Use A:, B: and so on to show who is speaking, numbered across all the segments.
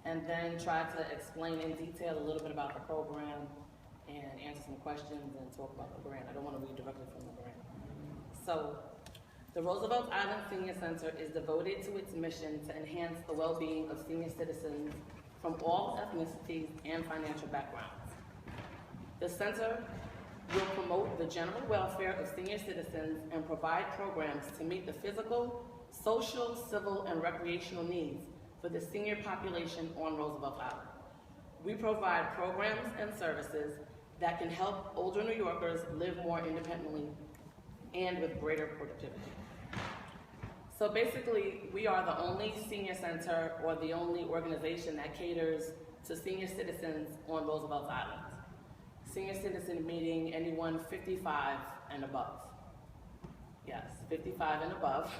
A: and then try to explain in detail a little bit about the program and answer some questions and talk about the grant. I don't want to read directly from the grant. So, the Roosevelt Island Senior Center is devoted to its mission to enhance the well-being of senior citizens from all ethnicities and financial backgrounds. The center will promote the general welfare of senior citizens and provide programs to meet the physical, social, civil, and recreational needs for the senior population on Roosevelt Island. We provide programs and services that can help older New Yorkers live more independently and with greater productivity. So basically, we are the only senior center or the only organization that caters to senior citizens on Roosevelt Island. Senior citizen meaning anyone 55 and above. Yes, 55 and above.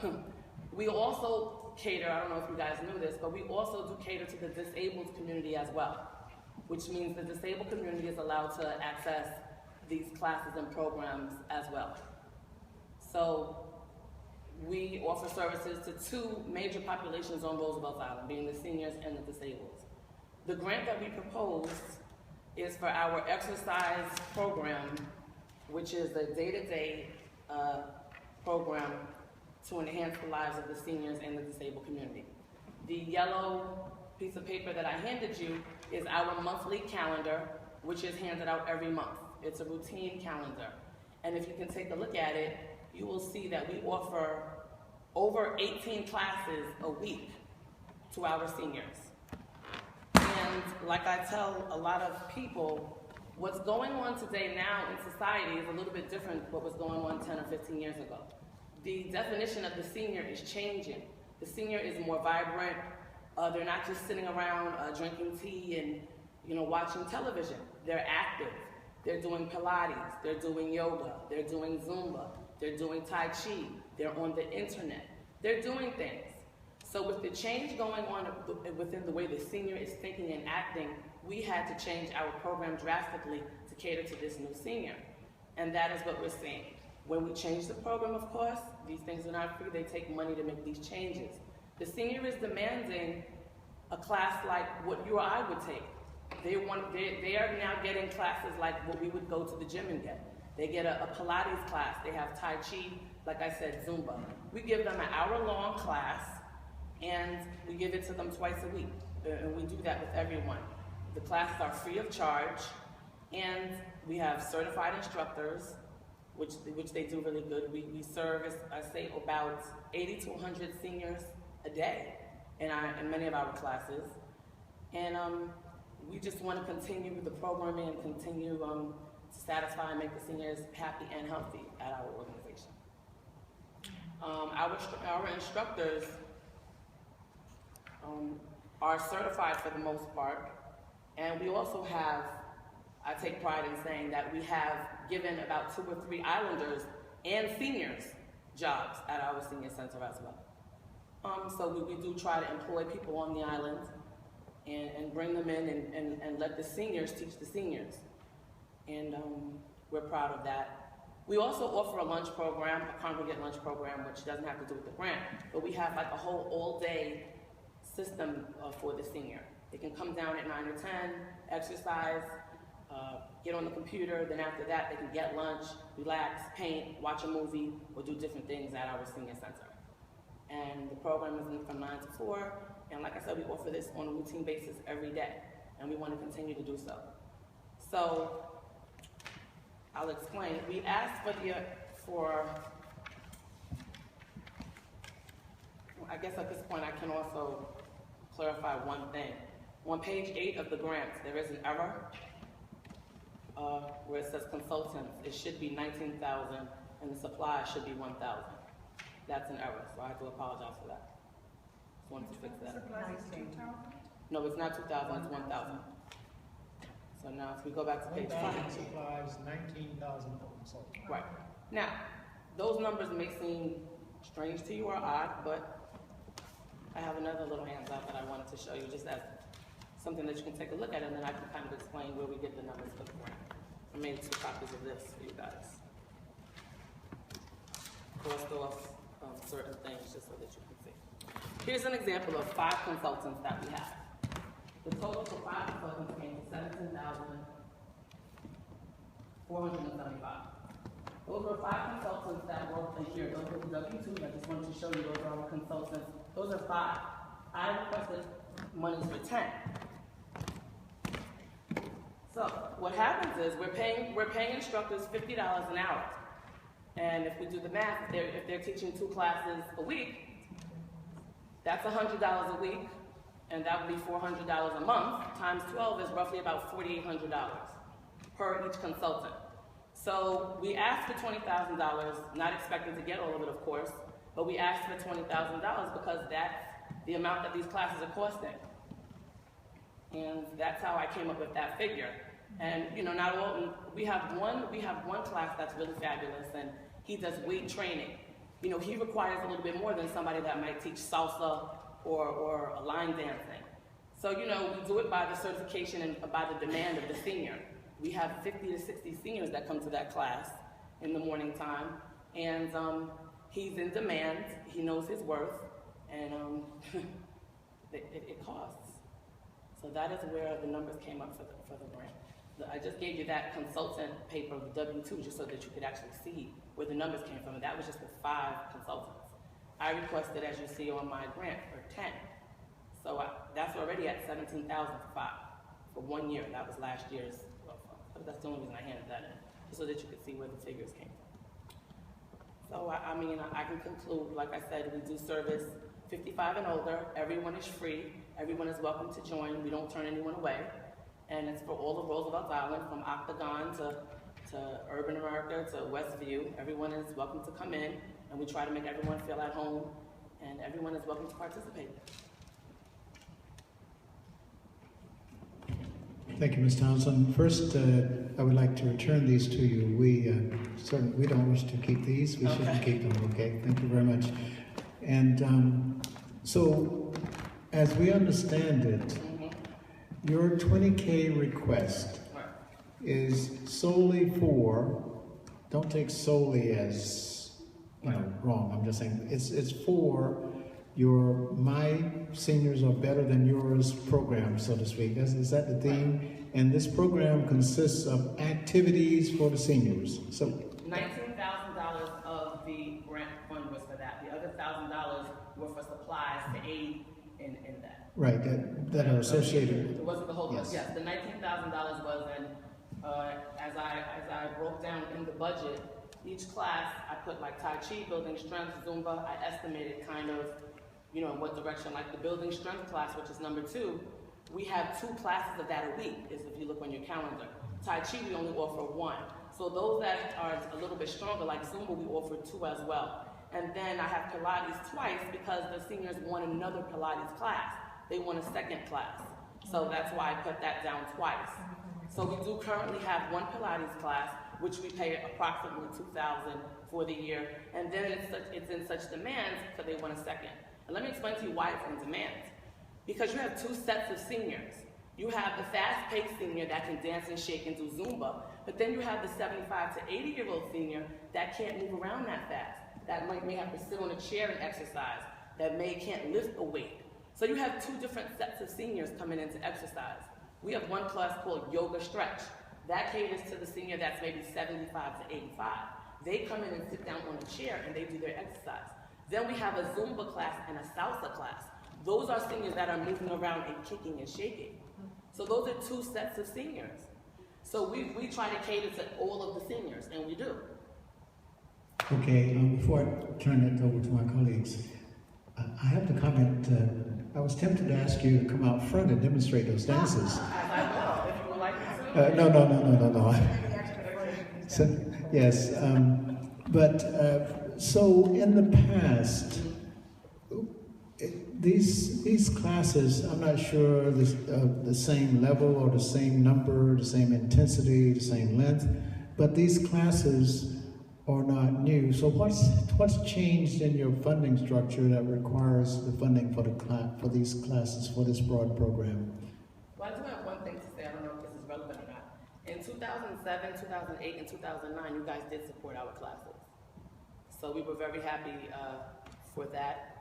A: We also cater, I don't know if you guys knew this, but we also do cater to the disabled community as well, which means the disabled community is allowed to access these classes and programs as well. So we offer services to two major populations on Roosevelt Island, being the seniors and the disabled. The grant that we proposed is for our exercise program, which is a day-to-day program to enhance the lives of the seniors and the disabled community. The yellow piece of paper that I handed you is our monthly calendar, which is handed out every month. It's a routine calendar. And if you can take a look at it, you will see that we offer over 18 classes a week to our seniors. And like I tell a lot of people, what's going on today now in society is a little bit different than what was going on 10 or 15 years ago. The definition of the senior is changing. The senior is more vibrant. They're not just sitting around drinking tea and watching television. They're active. They're doing Pilates. They're doing yoga. They're doing Zumba. They're doing Tai Chi. They're on the internet. They're doing things. So with the change going on within the way the senior is thinking and acting, we had to change our program drastically to cater to this new senior. And that is what we're seeing. When we change the program, of course, these things are not free. They take money to make these changes. The senior is demanding a class like what you or I would take. They are now getting classes like what we would go to the gym and get. They get a Pilates class. They have Tai Chi, like I said, Zumba. We give them an hour-long class, and we give it to them twice a week. And we do that with everyone. The classes are free of charge, and we have certified instructors, which they do really good. We service, I say, about 80 to 100 seniors a day in many of our classes. And we just want to continue the programming and continue to satisfy and make the seniors happy and healthy at our organization. Our instructors are certified for the most part, and we also have, I take pride in saying that we have given about 2 or 3 islanders and seniors jobs at our senior center as well. So we do try to employ people on the island and bring them in and let the seniors teach the seniors. And we're proud of that. We also offer a lunch program, a congregate lunch program, which doesn't have to do with the grant, but we have like a whole all-day system for the senior. They can come down at 9 or 10, exercise, get on the computer, then after that they can get lunch, relax, paint, watch a movie, or do different things at our senior center. And the program is from 9 to 4, and like I said, we offer this on a routine basis every day, and we want to continue to do so. So, I'll explain. We asked I guess at this point I can also clarify one thing. On page 8 of the grant, there is an error where it says consultants. It should be 19,000, and the supply should be 1,000. That's an error, so I have to apologize for that. Just wanted to fix that. No, it's not 2,000, it's 1,000. So now if we go back to page 5.
B: Supplies 19,000 for consultants.
A: Right. Now, those numbers may seem strange to you or odd, but I have another little handout that I wanted to show you just as something that you can take a look at, and then I can kind of explain where we get the numbers for the grant. I made 2 copies of this for you guys. Crossed off certain things just so that you can see. Here's an example of 5 consultants that we have. The total for 5 consultants came to $17,475. Those were 5 consultants that worked a year. Those were the W-2s. I just wanted to show you those are all consultants. Those are 5. I requested monies for 10. So what happens is we're paying instructors $50 an hour. And if we do the math, if they're teaching 2 classes a week, that's $100 a week, and that would be $400 a month, times 12 is roughly about $4,800 per each consultant. So we asked for $20,000, not expecting to get all of it, of course, but we asked for $20,000 because that's the amount that these classes are costing. And that's how I came up with that figure. And you know, not all, we have one class that's really fabulous, and he does weight training. You know, he requires a little bit more than somebody that might teach salsa or line dancing. So, you know, we do it by the certification and by the demand of the senior. We have 50 to 60 seniors that come to that class in the morning time, and he's in demand, he knows his worth, and it costs. So that is where the numbers came up for the grant. I just gave you that consultant paper, the W-2, just so that you could actually see where the numbers came from, and that was just with 5 consultants. I requested, as you see on my grant, for 10. So that's already at $17,000 for 5, for 1 year. That was last year's, well, that's the only reason I handed that in, so that you could see where the figures came from. So I mean, I can conclude, like I said, we do service 55 and older. Everyone is free. Everyone is welcome to join. We don't turn anyone away. And it's for all of Roosevelt Island, from Octagon to Urban America to Westview. Everyone is welcome to come in, and we try to make everyone feel at home, and everyone is welcome to participate.
C: Thank you, Ms. Townsend. First, I would like to return these to you. We don't wish to keep these. We shouldn't keep them, okay? Thank you very much. And so, as we understand it, your 20K request is solely for, don't take solely as, you know, wrong. I'm just saying, it's for your My Seniors Are Better Than Yours program, so to speak. Is that the theme? And this program consists of activities for the seniors. So
A: $19,000 of the grant fund was for that. The other $1,000 were for supplies to aid in that.
C: Right, that are associated.
A: It wasn't the whole
C: yes.
A: Yes, the $19,000 was, and as I broke down in the budget, each class I put like Tai Chi, building strength, Zumba. I estimated kind of, you know, what direction. Like the building strength class, which is number 2, we have 2 classes of that a week. Is if you look on your calendar. Tai Chi we only offer 1. So those that are a little bit stronger, like Zumba, we offer 2 as well. And then I have Pilates twice because the seniors want another Pilates class. They want a second class. So that's why I put that down twice. So we do currently have 1 Pilates class, which we pay approximately $2,000 for the year. And then it's in such demand because they want a second. And let me explain to you why it's in demand. Because you have 2 sets of seniors. You have the fast-paced senior that can dance and shake and do Zumba, but then you have the 75 to 80-year-old senior that can't move around that fast, that may have to sit on a chair and exercise, that can't lift a weight. So you have 2 different sets of seniors coming in to exercise. We have 1 class called Yoga Stretch. That caters to the senior that's maybe 75 to 85. They come in and sit down on a chair and they do their exercise. Then we have a Zumba class and a salsa class. Those are seniors that are moving around and kicking and shaking. So those are 2 sets of seniors. So we try to cater to all of the seniors, and we do.
C: Okay, before I turn it over to my colleagues, I have to comment. I was tempted to ask you to come out front and demonstrate those dances.
A: I will, if you would like me to.
C: No. So, yes, but so in the past, these classes, I'm not sure the same level or the same number, the same intensity, the same length, but these classes are not new. So what's changed in your funding structure that requires the funding for these classes, for this broad program?
A: Well, I do have one thing to say. I don't know if this is relevant or not. In 2007, 2008, and 2009, you guys did support our classes. So we were very happy for that.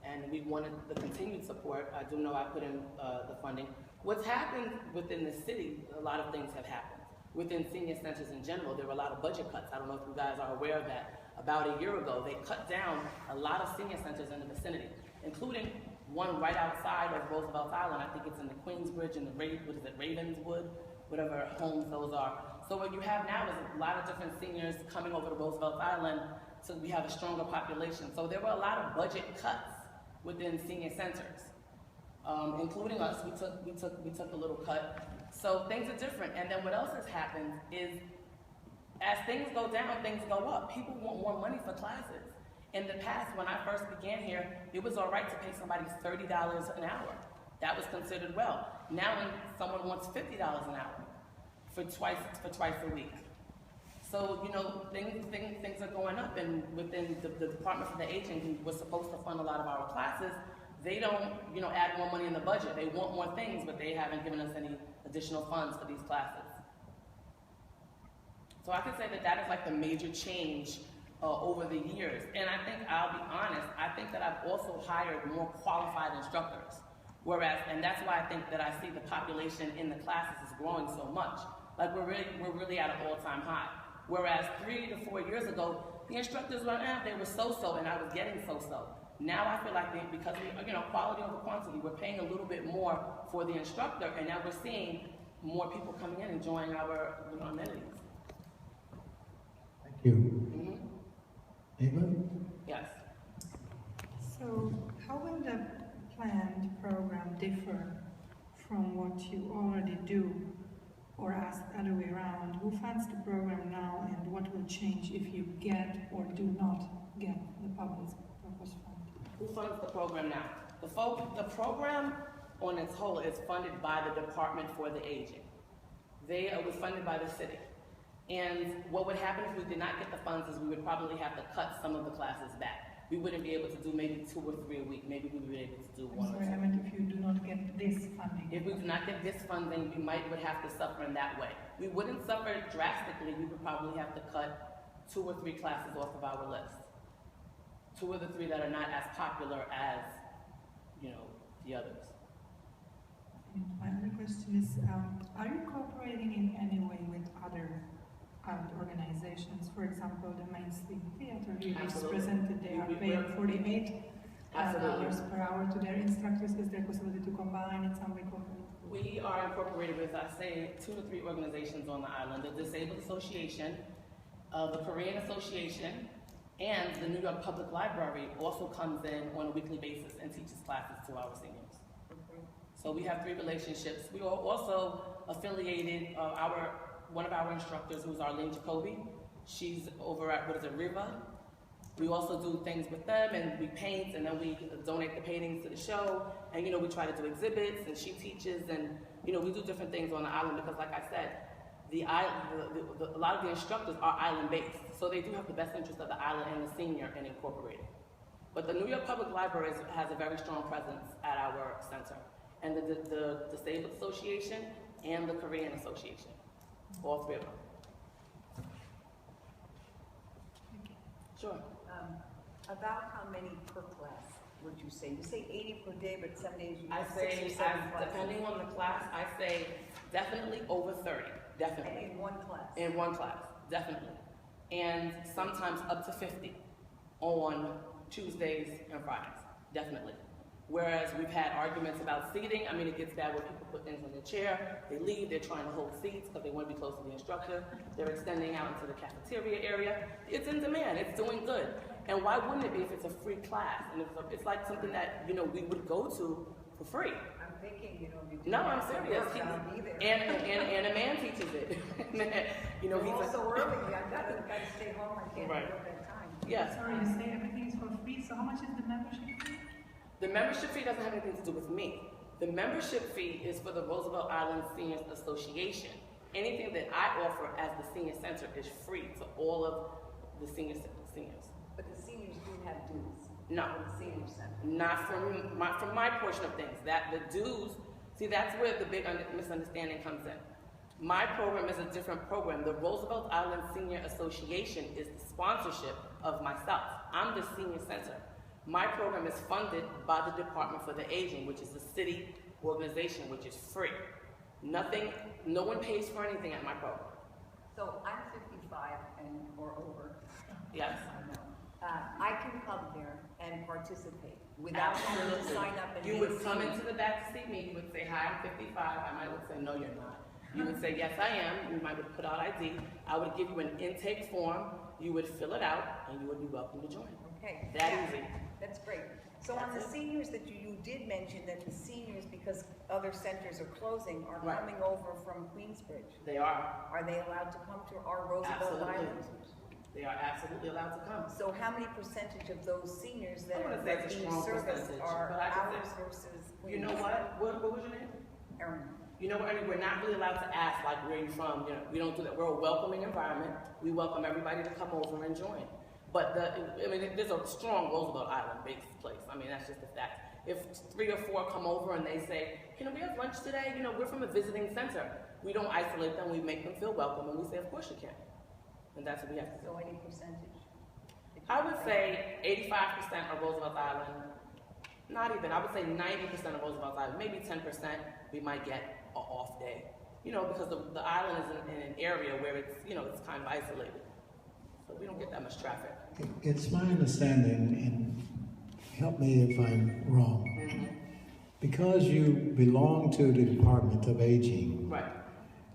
A: and we wanted the continued support. I do know I put in the funding. What's happened within the city, a lot of things have happened. Within senior centers in general, there were a lot of budget cuts. I don't know if you guys are aware of that. About a year ago, they cut down a lot of senior centers in the vicinity, including one right outside of Roosevelt Island. I think it's in the Queensbridge and the Ravenswood, whatever homes those are. So what you have now is a lot of different seniors coming over to Roosevelt Island, so we have a stronger population. So there were a lot of budget cuts within senior centers, including us. We took a little cut. So things are different. And then what else has happened is, as things go down, things go up. People want more money for classes. In the past, when I first began here, it was all right to pay somebody $30 an hour. That was considered well. Now when someone wants $50 an hour for twice a week. So, you know, things are going up, and within the Department for the Aging, who was supposed to fund a lot of our classes, they don't, you know, add more money in the budget. They want more things, but they haven't given us any additional funds for these classes. So I can say that that is like the major change over the years. And I think, I'll be honest, I think that I've also hired more qualified instructors. Whereas, and that's why I think that I see the population in the classes is growing so much. Like we're really at an all-time high. Whereas 3 to 4 years ago, the instructors were, they were so-so, and I was getting so-so. Now I feel like because we, you know, quality over quantity, we're paying a little bit more for the instructor, and now we're seeing more people coming in and enjoying our amenities.
C: Thank you. Ava?
A: Yes.
D: So how will the planned program differ from what you already do, or asked the other way around? Who funds the program now, and what will change if you get or do not get the public purpose fund?
A: Who funds the program now? The program on its whole is funded by the Department for the Aging. They was funded by the city. And what would happen if we did not get the funds is we would probably have to cut some of the classes back. We wouldn't be able to do maybe 2 or 3 a week. Maybe we would be able to do 1 or 2.
D: Sorry, I meant if you do not get this funding.
A: If we do not get this funding, we would have to suffer in that way. We wouldn't suffer drastically. We would probably have to cut 2 or 3 classes off of our list. 2 of the 3 that are not as popular as, you know, the others.
D: And my other question is, are you cooperating in any way with other organizations? For example, the Mainstream Theater, you just presented, they are paying $48 per hour to their instructors. Is there a possibility to combine in some way?
A: We are incorporated with, I say, 2 to 3 organizations on the island: the Disabled Association, the Korean Association, and the New York Public Library also comes in on a weekly basis and teaches classes to our seniors. So we have 3 relationships. We are also affiliated, one of our instructors, who's Arlene Jacoby, she's over at, RIRA. We also do things with them, and we paint, and then we donate the paintings to the show, and, you know, we try to do exhibits, and she teaches, and, you know, we do different things on the island because, like I said, a lot of the instructors are island-based, so they do have the best interest of the island and the senior and incorporated. But the New York Public Library has a very strong presence at our center, and the Disabled Association and the Korean Association, all 3 of them. Sure.
E: About how many per class would you say? You say 80 per day, but some days you
A: I
E: have
A: say,
E: 6 or 7 classes.
A: depending on the class, I say definitely over 30, definitely.
E: In one class?
A: In one class, definitely. And sometimes up to 50 on Tuesdays and Fridays, definitely. Whereas we've had arguments about seating. I mean, it gets bad when people put things in the chair, they leave, they're trying to hold seats because they want to be close to the instructor. They're extending out into the cafeteria area. It's in demand, it's doing good. And why wouldn't it be if it's a free class? And it's like something that, you know, we would go to for free.
E: I'm thinking, you know, you do
A: No, I'm serious.
E: I'll be there.
A: And a man teaches it. You know,
E: You're
A: he's
E: also early. I've got to stay home. I can't
A: Right.
E: do it that time.
A: Yes.
D: Sorry, you say everything is for free, so how much is the membership fee?
A: The membership fee doesn't have anything to do with me. The membership fee is for the Roosevelt Island Seniors Association. Anything that I offer as the senior center is free to all of the seniors.
E: But the seniors do have dues.
A: No.
E: For the senior center.
A: Not from my portion of things. That the dues, see, that's where the big misunderstanding comes in. My program is a different program. The Roosevelt Island Senior Association is the sponsorship of myself. I'm the senior center. My program is funded by the Department for the Aging, which is a city organization, which is free. Nothing, no one pays for anything at my program.
E: So I'm 55 or over.
A: Yes.
E: I know. I can come there and participate without having to sign up and
A: You
E: be
A: would
E: a
A: come
E: senior.
A: into the back to see me, you would say, hi, I'm 55. I might would say, no, you're not. You would say, yes, I am. You might would put out ID. I would give you an intake form. You would fill it out, and you would be welcome to join.
E: Okay.
A: That
E: Yeah,
A: easy.
E: That's great. So on the seniors that you did mention that the seniors, because other centers are closing, are
A: Right.
E: coming over from Queensbridge.
A: They are.
E: Are they allowed to come to our Roosevelt
A: Absolutely.
E: Island?
A: They are absolutely allowed to come.
E: So how many percentage of those seniors that
A: I wouldn't
E: are
A: say it's a
E: being
A: strong
E: serviced
A: percentage,
E: are
A: but I could
E: ours
A: say-
E: versus
A: You know
E: Queens?
A: what? What was your name?
E: Erin.
A: You know what? I mean, we're not really allowed to ask, like, where are you from? You know, we don't do that. We're a welcoming environment. We welcome everybody to come over and join. But there's a strong Roosevelt Island-based place. I mean, that's just a fact. If 3 or 4 come over and they say, can we have lunch today? You know, we're from a visiting center. We don't isolate them. We make them feel welcome, and we say, of course you can. And that's what we have to do.
E: So any percentage?
A: I would say 85% of Roosevelt Island, not even, I would say 90% of Roosevelt Island, maybe 10% we might get an off day. You know, because the island is in an area where it's, you know, it's kind of isolated. So we don't get that much traffic.
C: It's my understanding, and help me if I'm wrong, because you belong to the Department of Aging,
A: Right.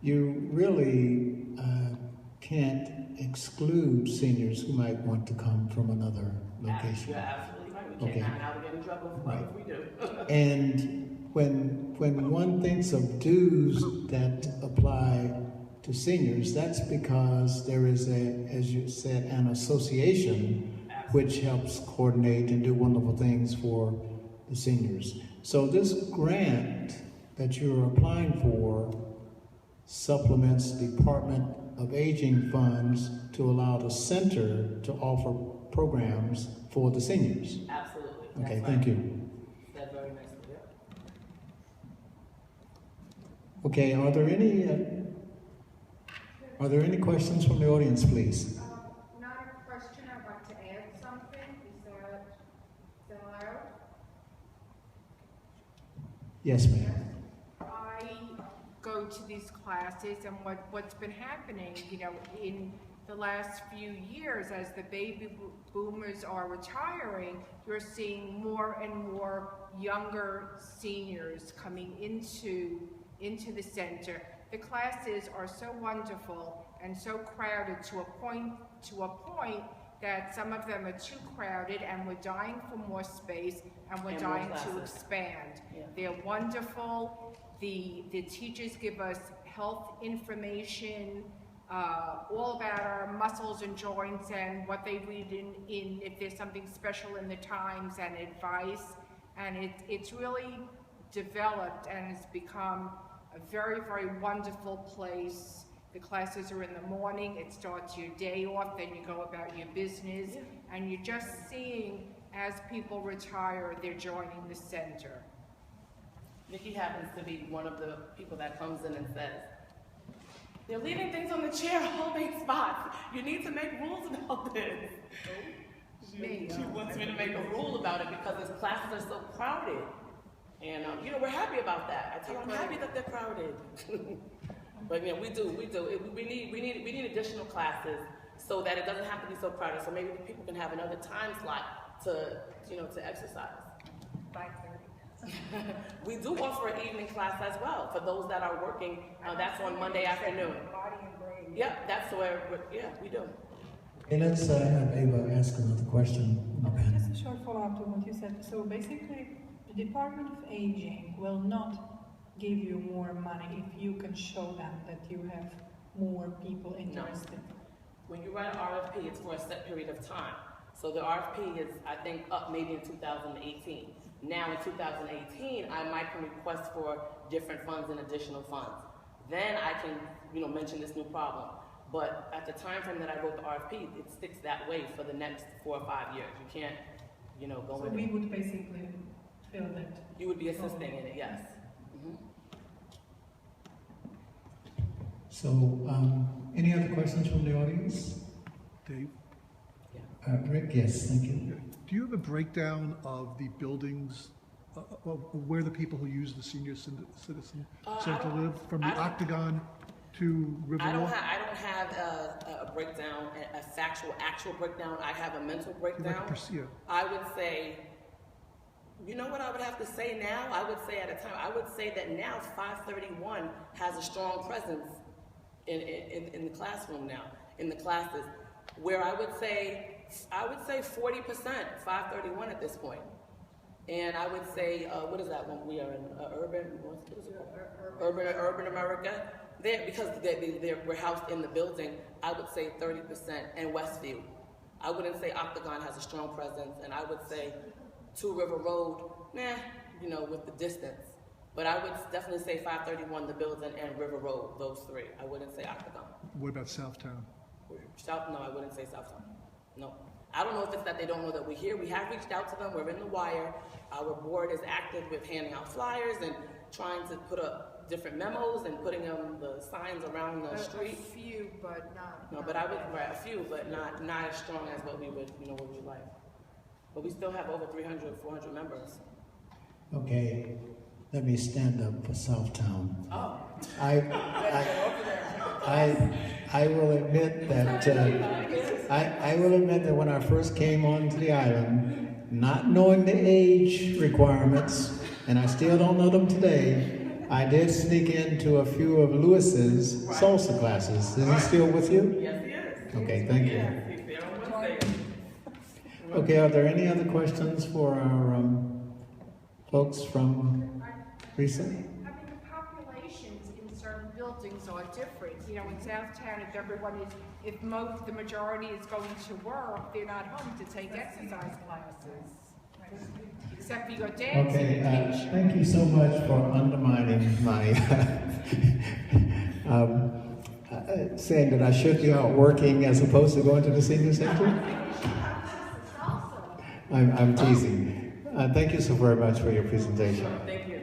C: you really can't exclude seniors who might want to come from another location.
A: You're absolutely right. We can't
C: Okay.
A: hang out and get in trouble if we do.
C: And when one thinks of dues that apply to seniors, that's because there is as you said, an association which helps coordinate and do wonderful things for the seniors. So this grant that you're applying for supplements Department of Aging funds to allow the center to offer programs for the seniors.
A: Absolutely.
C: Okay,
A: That's
C: thank
A: right.
C: you.
A: That's very nicely, yeah.
C: Okay, are there any questions from the audience, please?
F: Not a question, I'd like to add something, is that allowed?
C: Yes, ma'am.
F: I go to these classes, and what's been happening, you know, in the last few years, as the baby boomers are retiring, you're seeing more and more younger seniors coming into the center. The classes are so wonderful and so crowded to a point that some of them are too crowded, and we're dying for more space, and we're
A: And more
F: dying to
A: classes.
F: expand.
A: Yeah.
F: They're wonderful. The teachers give us health information, all about our muscles and joints and what they read in if there's something special in the Times, and advice. And it's really developed, and it's become a very, very wonderful place. The classes are in the morning, it starts your day off, then you go about your business, and you're just seeing, as people retire, they're joining the center.
A: Nikki happens to be one of the people that comes in and says, they're leaving things on the chair, holding spots. You need to make rules about this. She wants me to make a rule about it because his classes are so crowded. And, you know, we're happy about that. I tell them, I'm happy that they're crowded. But, you know, we do. We need additional classes so that it doesn't have to be so crowded. So maybe people can have another time slot to, you know, to exercise.
E: 5:30.
A: We do offer an evening class as well for those that are working. That's on Monday afternoon.
E: Body and brain.
A: Yep, that's where, we do.
C: Okay, let's have Ava ask another question.
D: Just a short follow-up to what you said. So basically, the Department of Aging will not give you more money if you can show them that you have more people interested.
A: When you write an RFP, it's for a set period of time. So the RFP is, I think, up maybe in 2018. Now in 2018, I might can request for different funds and additional funds. Then I can, you know, mention this new problem. But at the time frame that I wrote the RFP, it sticks that way for the next 4 or 5 years. You can't, you know, go
D: So
A: in.
D: we would basically fill that.
A: You would be assisting in it, yes.
C: So, any other questions from the audience?
B: Dave,
C: Rick, yes, thank you.
B: do
G: do you have a breakdown of the buildings, of where the people who use the senior citizen center live, from the Octagon to Riverwalk?
A: I don't have a breakdown, a actual breakdown. I have a mental breakdown. I would say, you know what I would have to say now? I would say at a time, I would say that now 531 has a strong presence in the classroom now, in the classes, where I would say 40%, 531 at this point. And I would say, what is that one? We are in urban America. There, because we're housed in the building, I would say 30%, and Westview. I wouldn't say Octagon has a strong presence, and I would say 2 River Road, with the distance. But I would definitely say 531, the building, and River Road, those 3. I wouldn't say Octagon.
G: What about Southtown?
A: No, I wouldn't say Southtown. No. I don't know if it's that they don't know that we're here. We have reached out to them. We're in the wire. Our board is active with handing out flyers and trying to put up different memos and putting the signs around the street.
F: A few, but not.
A: No, but I would write a few, but not as strong as what we would, what we would like. But we still have over 300, 400 members.
C: Okay, let me stand up for Southtown.
A: Oh.
C: I will admit that I will admit that when I first came onto the island, not knowing the age requirements, and I still don't know them today, I did sneak into a few of Lewis's salsa classes. Is he still with you?
A: Yes, he is.
C: Okay, thank you.
A: Yes, he's there on Wednesday.
C: Okay, are there any other questions for our folks from RISA?
F: I mean, the populations in certain buildings are different. In Southtown, if the majority is going to work, they're not home to take exercise classes. Except for your dance education.
C: Thank you so much for undermining my saying that I should be out working as opposed to going to the senior center. I'm teasing. Thank you so very much for your presentation.
A: Thank you.